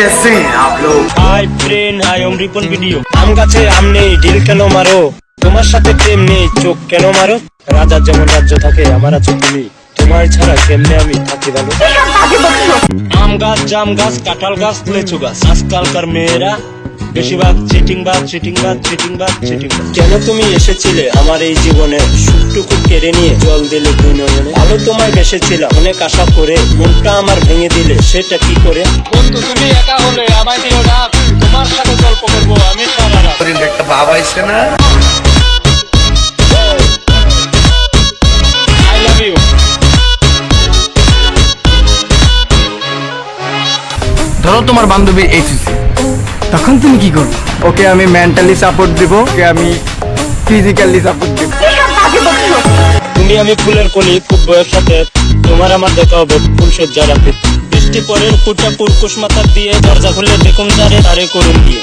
कैसे हैं आप लोग? হাই ফ্রেন্ড, হাই ওম রিপন ভিডিও। আম গাছে আম নেই, ঢিল কেন মারো? তোমার সাথে প্রেম নেই, চোখ কেন মারো? রাজার যেমন রাজ্য থাকে, আমার আছো তুমি। তোমার ছাড়া কেমনে আমি থাকি ভালো? আম গাছ, জাম গাছ, কাঁঠাল গাছ, লিচু গাছ। আজকালকার মেয়েরা বেশিরভাগ চিটিংবাজ। কেন তুমি এসেছিলে আমার এই জীবনে, সুখটুকু কেড়ে নিয়ে জল দিলে দুই নয়নে? ভালো তোমায় বেসেছিলাম অনেক আশা করে, মনটা আমার ভেঙে দিলে সেটা কি করে? বন্ধু তুমি একা হলে আমায় দিও না, তোমার সাথে গল্প করবো আমি সারা রাত। একটা ভাব আইছে না? I love you. ধরো তোমার বান্ধবীর এইচএসসি, তখন তুমি কি করবে? ওকে আমি মেন্টালি সাপোর্ট দিব, ওকে আমি ফিজিক্যালি সাপোর্ট দিব। তুমি আমি ফুলের কলি, খুব বয়ের সাথে তোমার আমার দেখা হবে ফুল সজ্জা রাতে। বৃষ্টি পরের ফুটা পুরকুশ মাথার দিয়ে, দরজা খুলে দেখুন তারে তারে করুন দিয়ে।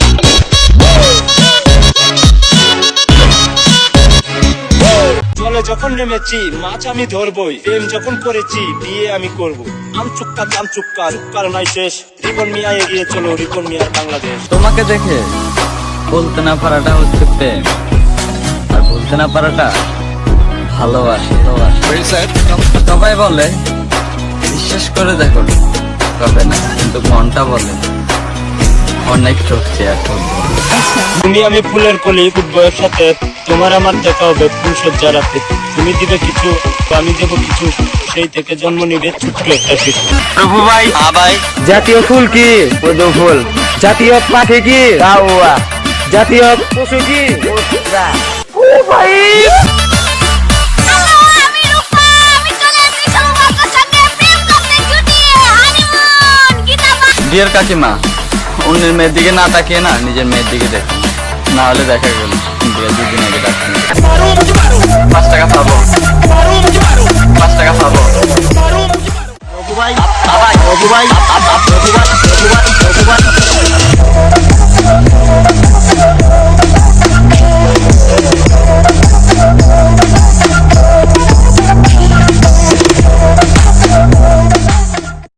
জলে যখন নেমেছি মাছ আমি ধরবই, প্রেম যখন করেছি বিয়ে আমি করব। আম চুক্কা জাম চুক্কা, চুক্কার নাই শেষ। রিপন মিয়া এগিয়ে চলো, রিপন মিয়ার বাংলাদেশ। তোমাকে দেখে বলতে না পারাটা হচ্ছে প্রেম, আর বলতে না পারাটা ভালোবাসা। সবাই বলে বিশ্বাস করে দেখো হবে না, কিন্তু মনটা বলে অনেক ঠকছে আর ঠকবো। তুমি আমি ফুলের কলি, খুব বয়ের সাথে তোমার আমার দেখা হবে ফুল সজ্জা রাতে। তুমি দিবে কিছু, আমি দেবো কিছু, সেই থেকে জন্ম নিবে ছোট্ট একটা শিশু। প্রভু ভাই, হ্যাঁ ভাই, জাতীয় ফুল কি? পদ্ম ফুল। জাতীয় পাখি কি? কাউয়া। জাতীয় পশু কি? মুদ্রা। ও ভাই, আমি রূপা, আমি চলে আসছি সৌভাগ্যের সঙ্গে প্রেম করতে ছুটিয়ে হানিমুন গীতামা। ডিয়ার কাকিমা, অন্যের মেয়ের দিকে না তাকিয়ে না নিজের মেয়ের দিকে দেখো, না হলে দেখা গেল বিয়ে 2 দিন আগে ডাকছেন। 5 টাকা পাবো, 5 টাকা পাবো। ভাই